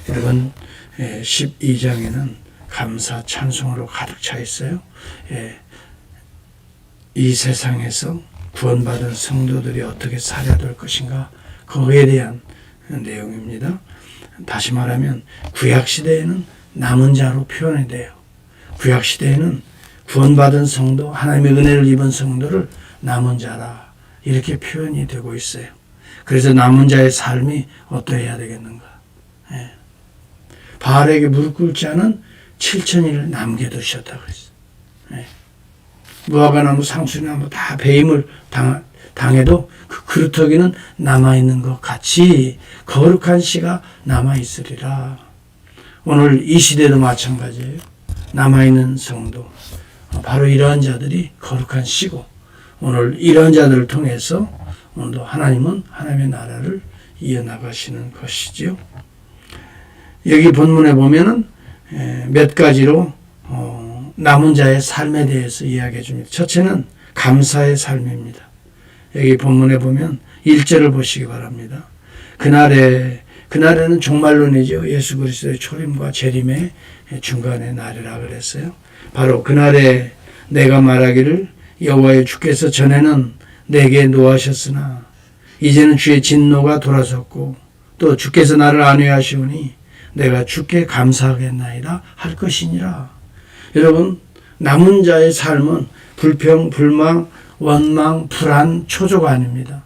여러분 12장에는 감사 찬송으로 가득 차 있어요. 이 세상에서 구원받은 성도들이 어떻게 살아야 될 것인가, 그거에 대한 내용입니다. 다시 말하면 구약시대에는 남은 자로 표현이 돼요. 구약시대에는 구원받은 성도, 하나님의 은혜를 입은 성도를 남은 자라 이렇게 표현이 되고 있어요. 그래서 남은 자의 삶이 어떠해야 되겠는가. 바알에게 무릎 꿇지 않은 7,000일을 남겨두셨다고 그랬어요. 무화과나무, 상수나무 다 배임을 당해도 그 그루터기는 남아있는 것 같이 거룩한 씨가 남아있으리라. 오늘 이 시대도 마찬가지예요. 남아있는 성도, 바로 이러한 자들이 거룩한 씨고, 오늘 이러한 자들을 통해서 오늘도 하나님은 하나님의 나라를 이어나가시는 것이지요. 여기 본문에 보면은 몇 가지로 남은 자의 삶에 대해서 이야기해 줍니다. 첫째는 감사의 삶입니다. 여기 본문에 보면 1절을 보시기 바랍니다. 그날에는 종말론이죠. 예수 그리스도의 초림과 재림의 중간의 날이라 그랬어요. 바로 그날에 내가 말하기를 여호와의 주께서 전에는 내게 노하셨으나 이제는 주의 진노가 돌아섰고 또 주께서 나를 안위하시오니 내가 주께 감사하겠나이다 할 것이니라. 여러분, 남은 자의 삶은 불평, 불망, 원망, 불안, 초조가 아닙니다.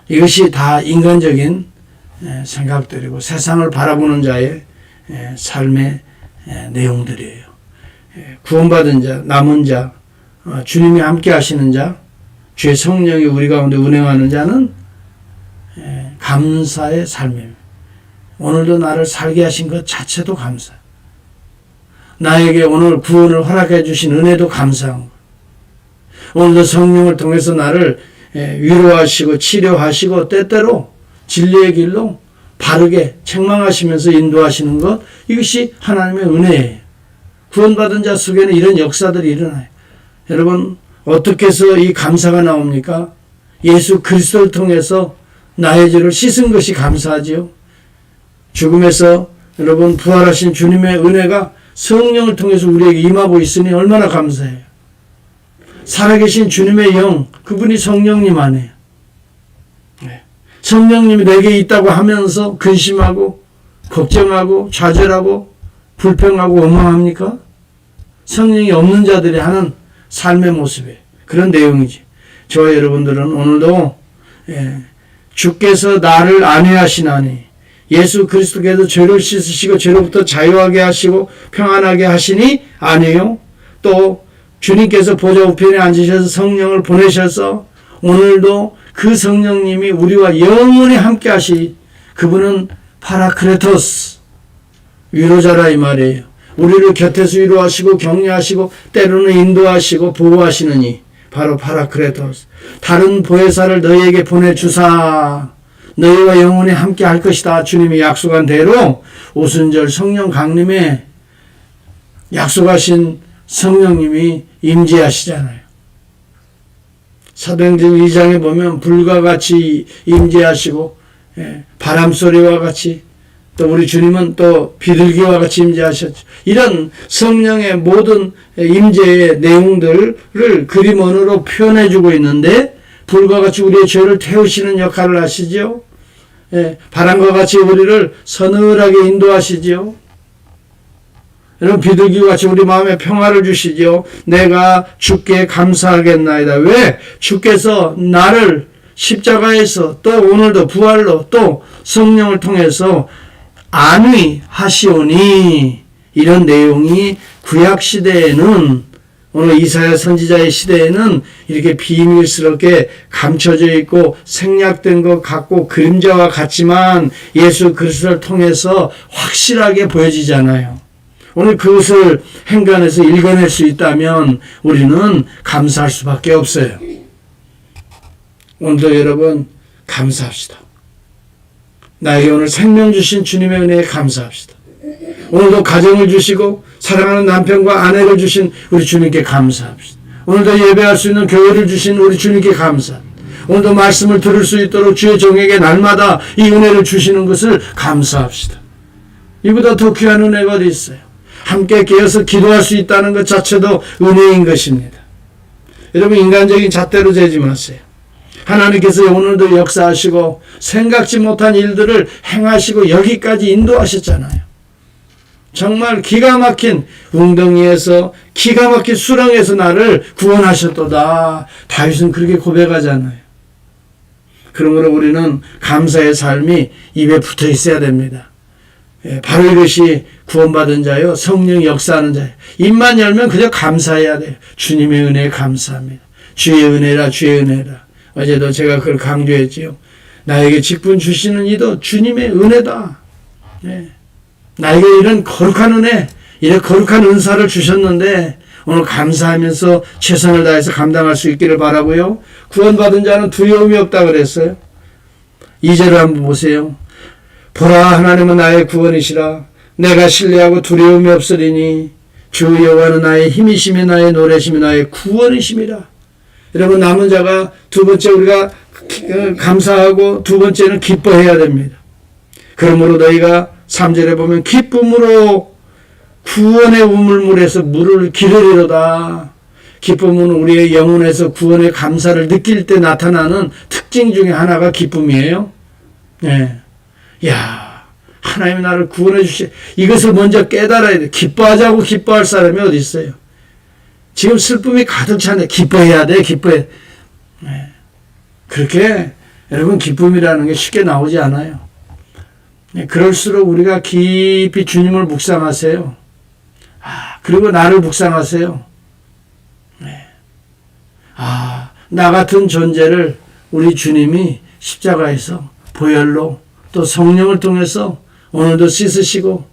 이것이 다 인간적인 생각들이고 세상을 바라보는 자의 삶의 내용들이에요. 구원받은 자, 남은 자, 주님이 함께 하시는 자, 주의 성령이 우리 가운데 운행하는 자는 감사의 삶입니다. 오늘도 나를 살게 하신 것 자체도 감사. 나에게 오늘 구원을 허락해 주신 은혜도 감사한 것. 오늘도 성령을 통해서 나를 위로하시고 치료하시고 때때로 진리의 길로 바르게 책망하시면서 인도하시는 것, 이것이 하나님의 은혜예요. 구원받은 자 속에는 이런 역사들이 일어나요. 여러분, 어떻게 해서 이 감사가 나옵니까? 예수 그리스도를 통해서 나의 죄를 씻은 것이 감사하지요. 죽음에서 여러분 부활하신 주님의 은혜가 성령을 통해서 우리에게 임하고 있으니 얼마나 감사해요. 살아계신 주님의 영, 그분이 성령님 안에요. 성령님이 내게 있다고 하면서 근심하고 걱정하고 좌절하고 불평하고 원망합니까? 성령이 없는 자들이 하는 삶의 모습이에요. 그런 내용이지. 저와 여러분들은 오늘도 주께서 나를 안위하시나니 예수 그리스도께서 죄를 씻으시고 죄로부터 자유하게 하시고 평안하게 하시니 아니요. 또 주님께서 보좌 우편에 앉으셔서 성령을 보내셔서 오늘도 그 성령님이 우리와 영원히 함께 하시, 그분은 파라크레토스, 위로자라 이 말이에요. 우리를 곁에서 위로하시고 격려하시고 때로는 인도하시고 보호하시느니 바로 파라크레토스. 다른 보혜사를 너희에게 보내주사 너희와 영원히 함께 할 것이다. 주님이 약속한 대로 오순절 성령 강림에 약속하신 성령님이 임재하시잖아요. 사도행전 2장에 보면 불과 같이 임재하시고 바람소리와 같이, 또 우리 주님은 또 비둘기와 같이 임재하셨죠. 이런 성령의 모든 임재의 내용들을 그림언어로 표현해주고 있는데, 불과 같이 우리의 죄를 태우시는 역할을 하시죠. 바람과 같이 우리를 서늘하게 인도하시죠. 여러분, 비둘기와 같이 우리 마음에 평화를 주시죠. 내가 주께 감사하겠나이다. 왜? 주께서 나를 십자가에서 또 오늘도 부활로 또 성령을 통해서 안위하시오니, 이런 내용이 구약시대에는, 오늘 이사야 선지자의 시대에는 이렇게 비밀스럽게 감춰져 있고 생략된 것 같고 그림자와 같지만 예수 그리스도를 통해서 확실하게 보여지잖아요. 오늘 그것을 행간에서 읽어낼 수 있다면 우리는 감사할 수밖에 없어요. 오늘도 여러분 감사합시다. 나에게 오늘 생명 주신 주님의 은혜에 감사합시다. 오늘도 가정을 주시고 사랑하는 남편과 아내를 주신 우리 주님께 감사합시다. 오늘도 예배할 수 있는 교회를 주신 우리 주님께 감사합니다. 오늘도 말씀을 들을 수 있도록 주의 종에게 날마다 이 은혜를 주시는 것을 감사합시다. 이보다 더 귀한 은혜가 어디 있어요? 함께 깨어서 기도할 수 있다는 것 자체도 은혜인 것입니다. 여러분, 인간적인 잣대로 재지 마세요. 하나님께서 오늘도 역사하시고 생각지 못한 일들을 행하시고 여기까지 인도하셨잖아요. 정말 기가 막힌 웅덩이에서, 기가 막힌 수렁에서 나를 구원하셨도다. 다윗은 그렇게 고백하잖아요. 그러므로 우리는 감사의 삶이 입에 붙어 있어야 됩니다. 바로 이것이 구원받은 자요, 성령 역사하는 자요. 입만 열면 그저 감사해야 돼요. 주님의 은혜에 감사합니다. 주의 은혜라, 주의 은혜라. 어제도 제가 그걸 강조했지요. 나에게 직분 주시는 이도 주님의 은혜다. 나에게 이런 거룩한 은혜, 이런 거룩한 은사를 주셨는데 오늘 감사하면서 최선을 다해서 감당할 수 있기를 바라고요. 구원받은 자는 두려움이 없다 그랬어요. 2절을 한번 보세요. 보라, 하나님은 나의 구원이시라. 내가 신뢰하고 두려움이 없으리니 주 여호와는 나의 힘이시며 나의 노래시며 나의 구원이심이라. 여러분, 남은 자가 두 번째 우리가 감사하고 두 번째는 기뻐해야 됩니다. 그러므로 너희가 3절에 보면 기쁨으로 구원의 우물물에서 물을 기르리로다. 기쁨은 우리의 영혼에서 구원의 감사를 느낄 때 나타나는 특징 중에 하나가 기쁨이에요. 야, 하나님이 나를 구원해 주시. 이것을 먼저 깨달아야 돼. 기뻐하자고 기뻐할 사람이 어디 있어요? 지금 슬픔이 가득 차네. 기뻐해야 돼. 기뻐해. 그렇게 여러분, 기쁨이라는 게 쉽게 나오지 않아요. 그럴수록 우리가 깊이 주님을 묵상하세요. 그리고 나를 묵상하세요. 나 같은 존재를 우리 주님이 십자가에서 보혈로 또 성령을 통해서 오늘도 씻으시고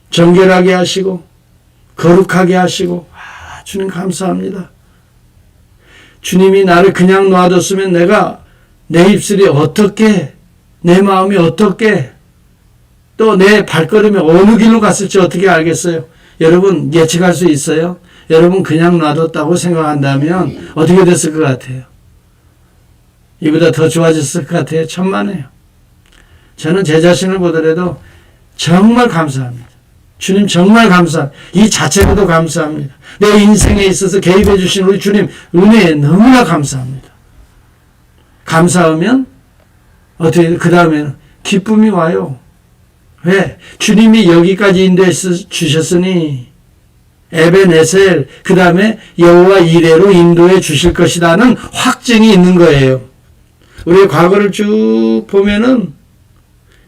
정결하게 하시고 거룩하게 하시고, 주님 감사합니다. 주님이 나를 그냥 놔뒀으면 내가 내 입술이 어떻게, 내 마음이 어떻게, 또 내 발걸음이 어느 길로 갔을지 어떻게 알겠어요? 여러분, 예측할 수 있어요? 여러분 그냥 놔뒀다고 생각한다면 어떻게 됐을 것 같아요? 이보다 더 좋아졌을 것 같아요? 천만에요. 저는 제 자신을 보더라도 정말 감사합니다. 주님 정말 감사합니다. 이 자체로도 감사합니다. 내 인생에 있어서 개입해 주신 우리 주님 은혜에 너무나 감사합니다. 감사하면 어떻게, 그 다음에는 기쁨이 와요. 왜? 주님이 여기까지 인도해 주셨으니 에벤에셀, 그 다음에 여호와 이레로 인도해 주실 것이라는 확증이 있는 거예요. 우리의 과거를 쭉 보면은,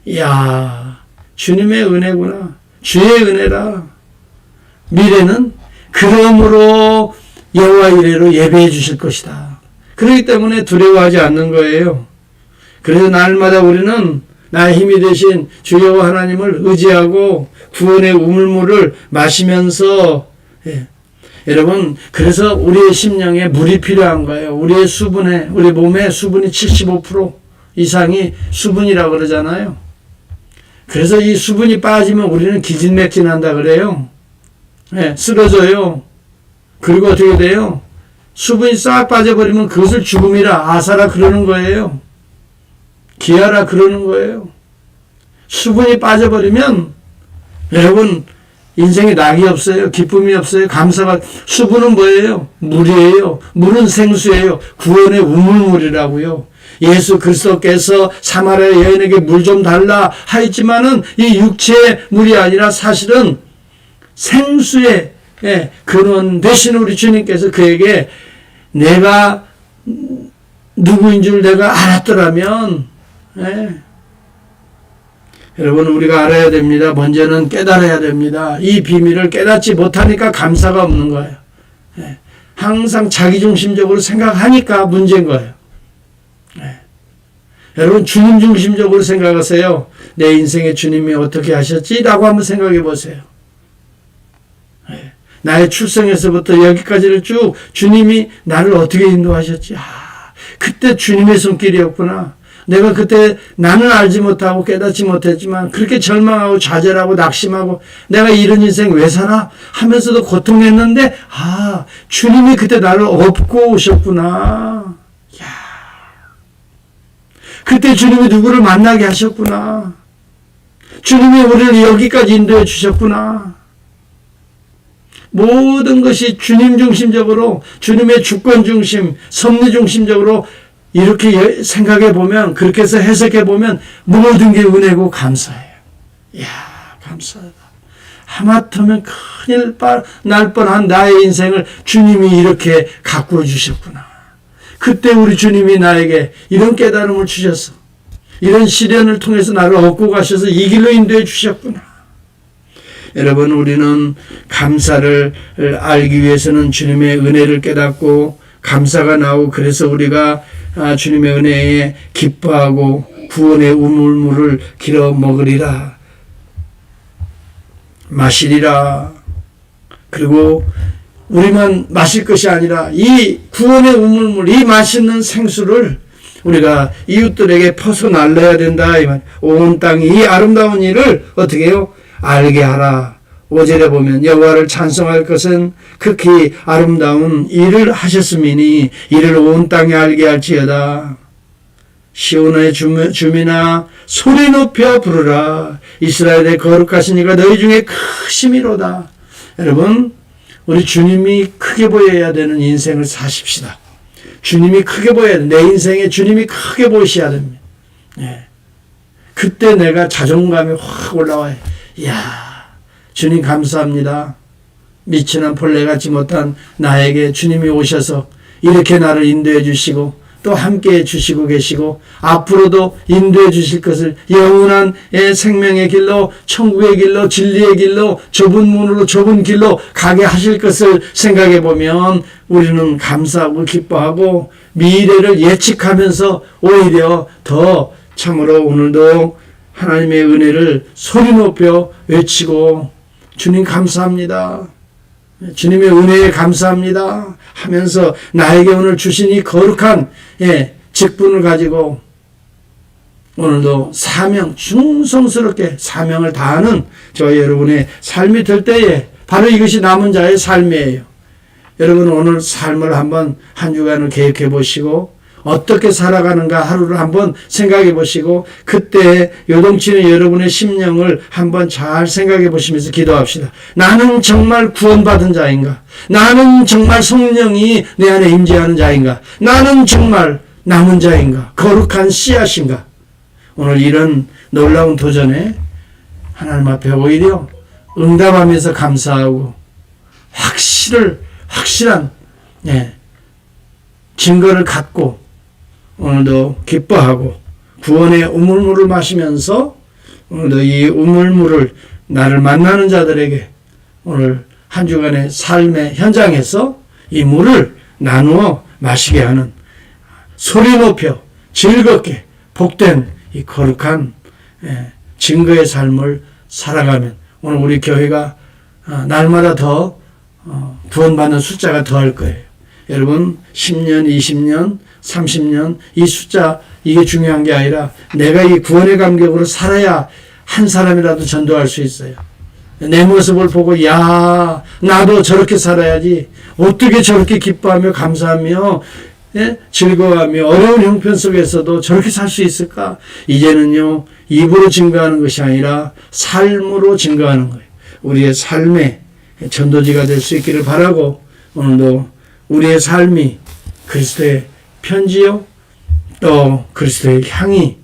이야, 주님의 은혜구나. 주의 은혜라. 미래는 그러므로 여호와 이레로 예배해 주실 것이다. 그렇기 때문에 두려워하지 않는 거예요. 그래서 날마다 우리는 나의 힘이 되신 주 여호와 하나님을 의지하고 구원의 우물물을 마시면서, 여러분, 그래서 우리의 심령에 물이 필요한 거예요. 우리의 수분에, 우리 몸의 수분이 75% 이상이 수분이라고 그러잖아요. 그래서 이 수분이 빠지면 우리는 기진맥진한다 그래요. 쓰러져요. 그리고 어떻게 돼요? 수분이 싹 빠져버리면 그것을 죽음이라, 아사라 그러는 거예요. 기아라 그러는 거예요. 수분이 빠져버리면 여러분 인생에 낙이 없어요. 기쁨이 없어요. 감사가. 수분은 뭐예요? 물이에요. 물은 생수예요. 구원의 우물물이라고요. 예수 그리스도께서 사마리아 여인에게 물 좀 달라 하였지만은 이 육체의 물이 아니라 사실은 생수의 근원 되신 우리 주님께서 그에게 내가 누구인 줄 내가 알았더라면, 여러분 우리가 알아야 됩니다. 먼저는 깨달아야 됩니다. 이 비밀을 깨닫지 못하니까 감사가 없는 거예요. 항상 자기중심적으로 생각하니까 문제인 거예요. 여러분 주님 중심적으로 생각하세요. 내 인생에 주님이 어떻게 하셨지? 라고 한번 생각해 보세요. 나의 출생에서부터 여기까지를 쭉 주님이 나를 어떻게 인도하셨지? 그때 주님의 손길이었구나. 내가 그때 나는 알지 못하고 깨닫지 못했지만 그렇게 절망하고 좌절하고 낙심하고 내가 이런 인생 왜 살아? 하면서도 고통했는데 주님이 그때 나를 업고 오셨구나. 그때 주님이 누구를 만나게 하셨구나. 주님이 우리를 여기까지 인도해 주셨구나. 모든 것이 주님 중심적으로, 주님의 주권 중심, 섭리 중심적으로 이렇게 생각해 보면, 그렇게 해서 해석해 보면 모든 게 은혜고 감사해요. 이야, 감사하다. 하마터면 큰일 날 뻔한 나의 인생을 주님이 이렇게 가꾸어 주셨구나. 그때 우리 주님이 나에게 이런 깨달음을 주셔서, 이런 시련을 통해서 나를 얻고 가셔서 이 길로 인도해 주셨구나. 여러분, 우리는 감사를 알기 위해서는 주님의 은혜를 깨닫고 감사가 나오고, 그래서 우리가 주님의 은혜에 기뻐하고 구원의 우물물을 길어 먹으리라, 마시리라. 그리고 우리만 마실 것이 아니라 이 구원의 우물물, 이 맛있는 생수를 우리가 이웃들에게 퍼서 날려야 된다. 이 말. 온 땅이 이 아름다운 일을 어떻게 해요? 알게 하라. 5절에 보면 여호와를 찬송할 것은 극히 아름다운 일을 하셨음이니 이를 온 땅에 알게 할지어다. 시온의 주민아 소리 높여 부르라. 이스라엘의 거룩하신 이가 너희 중에 크심이로다. 여러분, 우리 주님이 크게 보여야 되는 인생을 사십시다. 주님이 크게 보여야 돼. 내 인생에 주님이 크게 보이셔야 됩니다. 네. 그때 내가 자존감이 확 올라와요. 이야, 주님 감사합니다. 미천한 벌레 같지 못한 나에게 주님이 오셔서 이렇게 나를 인도해 주시고 또 함께해 주시고 계시고 앞으로도 인도해 주실 것을 영원한 생명의 길로, 천국의 길로, 진리의 길로, 좁은 문으로 좁은 길로 가게 하실 것을 생각해 보면 우리는 감사하고 기뻐하고 미래를 예측하면서 오히려 더 참으로 오늘도 하나님의 은혜를 소리 높여 외치고 주님 감사합니다. 주님의 은혜에 감사합니다 하면서 나에게 오늘 주신 이 거룩한 직분을 가지고 오늘도 사명, 충성스럽게 사명을 다하는 저희 여러분의 삶이 될 때에 바로 이것이 남은 자의 삶이에요. 여러분, 오늘 삶을 한번 한 주간을 계획해 보시고 어떻게 살아가는가 하루를 한번 생각해 보시고 그때 요동치는 여러분의 심령을 한번 잘 생각해 보시면서 기도합시다. 나는 정말 구원받은 자인가? 나는 정말 성령이 내 안에 임재하는 자인가? 나는 정말 남은 자인가? 거룩한 씨앗인가? 오늘 이런 놀라운 도전에 하나님 앞에 오히려 응답하면서 감사하고 확실한 증거를 갖고 오늘도 기뻐하고 구원의 우물물을 마시면서 오늘도 이 우물물을 나를 만나는 자들에게 오늘 한 주간의 삶의 현장에서 이 물을 나누어 마시게 하는 소리 높여 즐겁게 복된 이 거룩한 증거의 삶을 살아가면 오늘 우리 교회가 날마다 더 구원받는 숫자가 더할 거예요. 여러분 10년, 20년, 30년 이 숫자 이게 중요한 게 아니라 내가 이 구원의 감격으로 살아야 한 사람이라도 전도할 수 있어요. 내 모습을 보고 야 나도 저렇게 살아야지 어떻게 저렇게 기뻐하며 감사하며 즐거워하며 어려운 형편 속에서도 저렇게 살 수 있을까? 이제는요 입으로 증거하는 것이 아니라 삶으로 증거하는 거예요. 우리의 삶의 전도지가 될 수 있기를 바라고 오늘도 우리의 삶이 그리스도의 편지요 또 그리스도의 향이